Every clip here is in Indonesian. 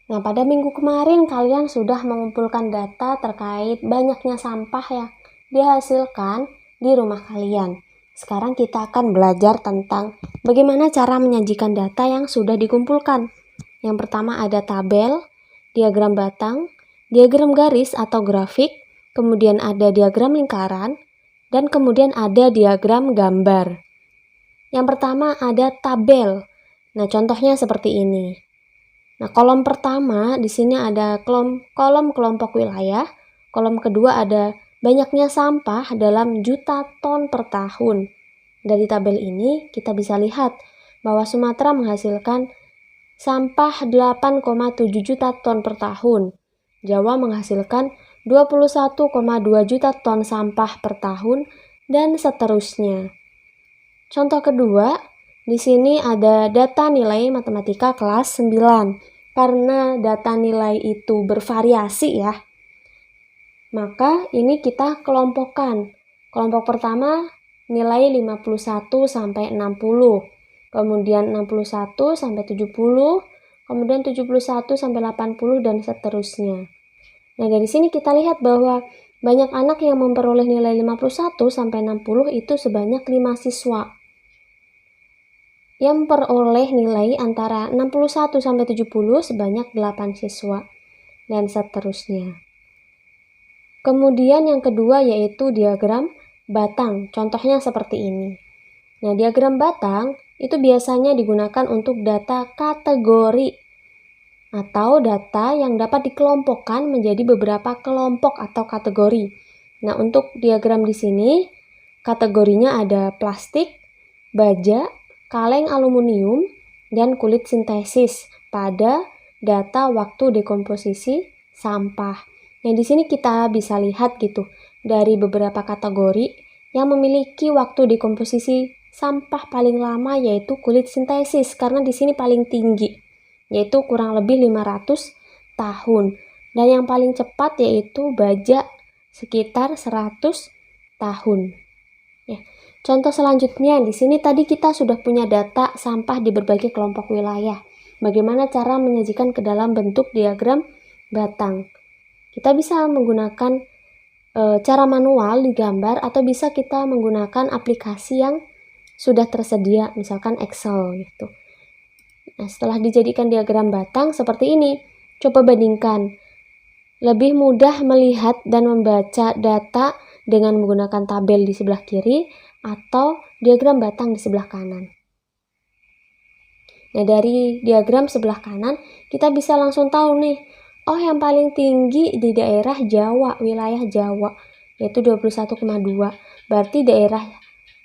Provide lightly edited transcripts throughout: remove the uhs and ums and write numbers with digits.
Nah, pada minggu kemarin kalian sudah mengumpulkan data terkait banyaknya sampah yang dihasilkan di rumah kalian. Sekarang kita akan belajar tentang bagaimana cara menyajikan data yang sudah dikumpulkan. Yang pertama ada tabel, diagram batang, diagram garis atau grafik, kemudian ada diagram lingkaran, dan kemudian ada diagram gambar. Yang pertama ada tabel. Nah, contohnya seperti ini. Nah, kolom pertama di sini ada kolom kelompok wilayah. Kolom kedua ada banyaknya sampah dalam juta ton per tahun. Dari tabel ini kita bisa lihat bahwa Sumatera menghasilkan sampah 8,7 juta ton per tahun. Jawa menghasilkan 21,2 juta ton sampah per tahun dan seterusnya. Contoh kedua, di sini ada data nilai matematika kelas 9. Karena data nilai itu bervariasi ya, maka ini kita kelompokkan. Kelompok pertama nilai 51 sampai 60, kemudian 61 sampai 70, kemudian 71 sampai 80 dan seterusnya. Nah, dari sini kita lihat bahwa banyak anak yang memperoleh nilai 51 sampai 60 itu sebanyak 5 siswa. Yang memperoleh nilai antara 61 sampai 70 sebanyak 8 siswa dan seterusnya. Kemudian yang kedua yaitu diagram batang. Contohnya seperti ini. Nah, diagram batang itu biasanya digunakan untuk data kategori atau data yang dapat dikelompokkan menjadi beberapa kelompok atau kategori. Nah, untuk diagram di sini kategorinya ada plastik, baja, kaleng aluminium, dan kulit sintesis pada data waktu dekomposisi sampah. Nah, di sini kita bisa lihat gitu dari beberapa kategori yang memiliki waktu dekomposisi sampah paling lama yaitu kulit sintesis karena di sini paling tinggi yaitu kurang lebih 500 tahun. Dan yang paling cepat yaitu baja sekitar 100 tahun. Ya. Contoh selanjutnya, di sini tadi kita sudah punya data sampah di berbagai kelompok wilayah. Bagaimana cara menyajikan ke dalam bentuk diagram batang? Kita bisa menggunakan cara manual digambar atau bisa kita menggunakan aplikasi yang sudah tersedia, misalkan Excel gitu. Nah, setelah dijadikan diagram batang seperti ini, coba bandingkan. Lebih mudah melihat dan membaca data dengan menggunakan tabel di sebelah kiri atau diagram batang di sebelah kanan. Nah, dari diagram sebelah kanan, kita bisa langsung tahu nih, oh yang paling tinggi di daerah Jawa, wilayah Jawa, yaitu 21,2. Berarti daerah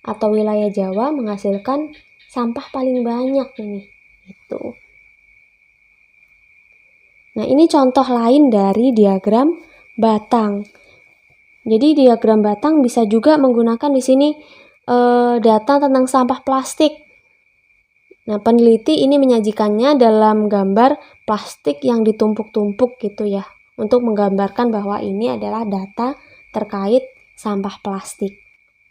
atau wilayah Jawa menghasilkan sampah paling banyak ini. Gitu. Nah, ini contoh lain dari diagram batang. Jadi diagram batang bisa juga menggunakan di sini data tentang sampah plastik. Nah, peneliti ini menyajikannya dalam gambar plastik yang ditumpuk-tumpuk gitu ya, untuk menggambarkan bahwa ini adalah data terkait sampah plastik.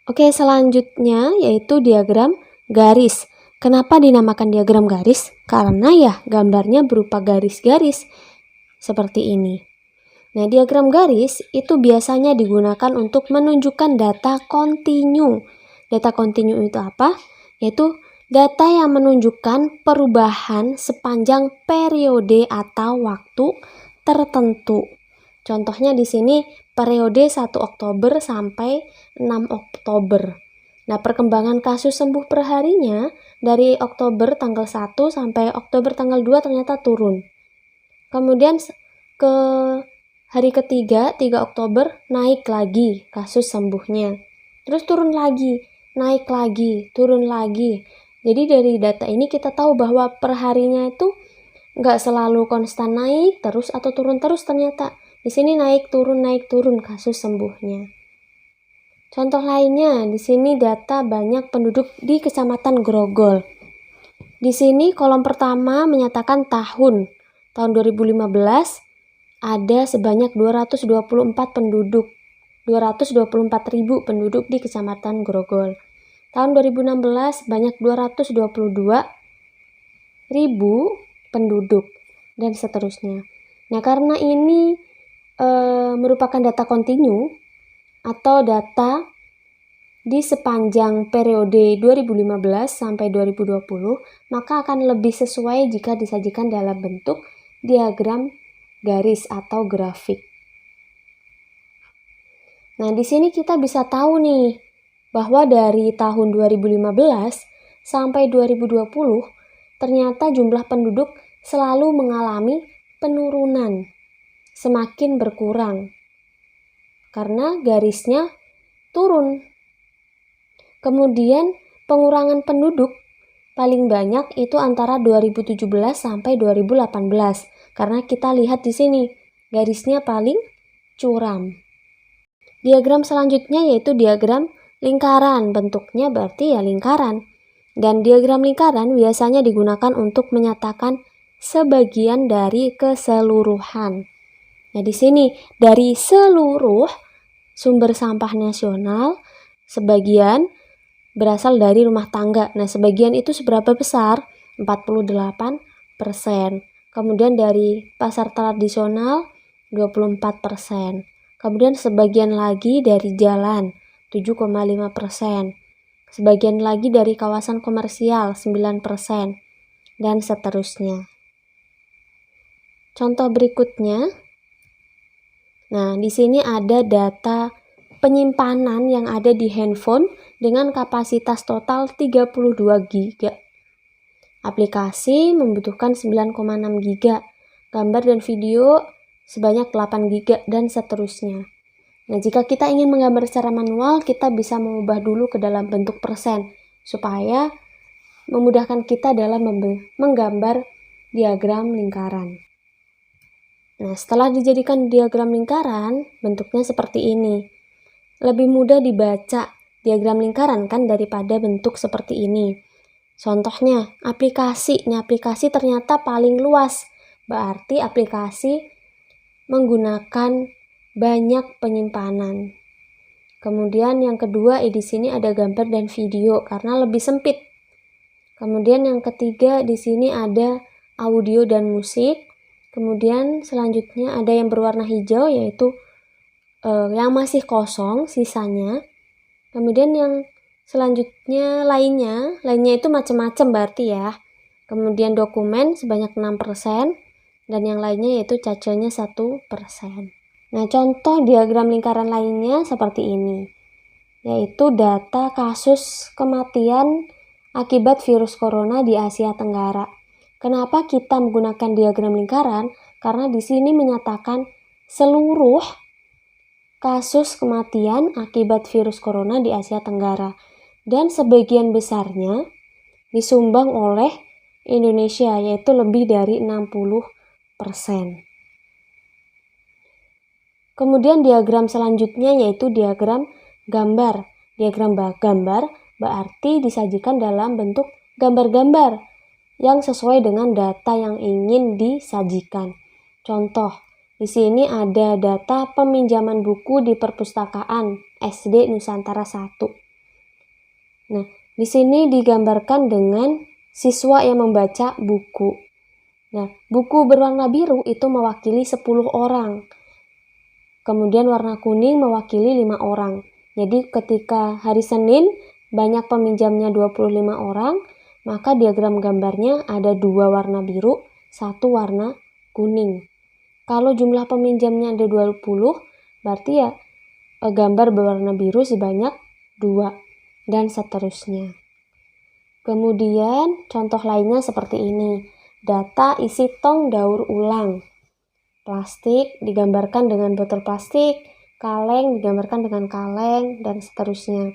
Oke, selanjutnya yaitu diagram garis. Kenapa dinamakan diagram garis? Karena ya gambarnya berupa garis-garis seperti ini. Nah, diagram garis itu biasanya digunakan untuk menunjukkan data kontinu. Data kontinu itu apa? Yaitu data yang menunjukkan perubahan sepanjang periode atau waktu tertentu. Contohnya di sini periode 1 Oktober sampai 6 Oktober. Nah, perkembangan kasus sembuh perharinya dari Oktober tanggal 1 sampai Oktober tanggal 2 ternyata turun. Kemudian ke hari ketiga, 3 Oktober, naik lagi kasus sembuhnya. Terus turun lagi, naik lagi, turun lagi. Jadi dari data ini kita tahu bahwa perharinya itu nggak selalu konstan naik terus atau turun terus ternyata. Di sini naik turun kasus sembuhnya. Contoh lainnya, di sini data banyak penduduk di Kecamatan Grogol. Di sini kolom pertama menyatakan tahun 2015 ada sebanyak 224 penduduk, 224.000 penduduk di Kecamatan Grogol. Tahun 2016 banyak 222.000 penduduk. dan seterusnya. Nah, karena ini merupakan data kontinu atau data di sepanjang periode 2015 sampai 2020, maka akan lebih sesuai jika disajikan dalam bentuk diagram garis atau grafik. Nah, di sini kita bisa tahu nih bahwa dari tahun 2015 sampai 2020 ternyata jumlah penduduk selalu mengalami penurunan, semakin berkurang karena garisnya turun. Kemudian pengurangan penduduk paling banyak itu antara 2017 sampai 2018 karena kita lihat di sini garisnya paling curam. Diagram selanjutnya yaitu diagram lingkaran, bentuknya berarti ya lingkaran. Dan diagram lingkaran biasanya digunakan untuk menyatakan sebagian dari keseluruhan. Nah, di sini dari seluruh sumber sampah nasional, sebagian berasal dari rumah tangga. Nah, sebagian itu seberapa besar? 48%. Kemudian dari pasar tradisional 24%. Kemudian sebagian lagi dari jalan 7,5%. Sebagian lagi dari kawasan komersial 9%. Dan seterusnya. Contoh berikutnya. Nah, di sini ada data penyimpanan yang ada di handphone dengan kapasitas total 32 GB. Aplikasi membutuhkan 9,6 GB. Gambar dan video sebanyak 8 GB dan seterusnya. Nah, jika kita ingin menggambar secara manual, kita bisa mengubah dulu ke dalam bentuk persen supaya memudahkan kita dalam menggambar diagram lingkaran. Nah, setelah dijadikan diagram lingkaran, bentuknya seperti ini. Lebih mudah dibaca diagram lingkaran kan daripada bentuk seperti ini. Contohnya, aplikasi. Ini aplikasi ternyata paling luas. Berarti aplikasi menggunakan banyak penyimpanan. Kemudian yang kedua, di sini ada gambar dan video karena lebih sempit. Kemudian yang ketiga, di sini ada audio dan musik. Kemudian selanjutnya ada yang berwarna hijau yaitu yang masih kosong sisanya. Kemudian yang selanjutnya lainnya itu macam-macam berarti ya. Kemudian dokumen sebanyak 6% dan yang lainnya yaitu cacanya 1%. Nah, contoh diagram lingkaran lainnya seperti ini. Yaitu data kasus kematian akibat virus corona di Asia Tenggara. Kenapa kita menggunakan diagram lingkaran? Karena di sini menyatakan seluruh kasus kematian akibat virus corona di Asia Tenggara. Dan sebagian besarnya disumbang oleh Indonesia, yaitu lebih dari 60%. Kemudian diagram selanjutnya yaitu diagram gambar. Diagram gambar berarti disajikan dalam bentuk gambar-gambar yang sesuai dengan data yang ingin disajikan. Contoh, di sini ada data peminjaman buku di perpustakaan SD Nusantara 1. Nah, di sini digambarkan dengan siswa yang membaca buku. Nah, buku berwarna biru itu mewakili 10 orang. Kemudian warna kuning mewakili 5 orang. Jadi ketika hari Senin banyak peminjamnya 25 orang, maka diagram gambarnya ada 2 warna biru, 1 warna kuning. Kalau jumlah peminjamnya ada 20, berarti ya gambar berwarna biru sebanyak 2 dan seterusnya. Kemudian contoh lainnya seperti ini. Data isi tong daur ulang. Plastik digambarkan dengan botol plastik, kaleng digambarkan dengan kaleng, dan seterusnya.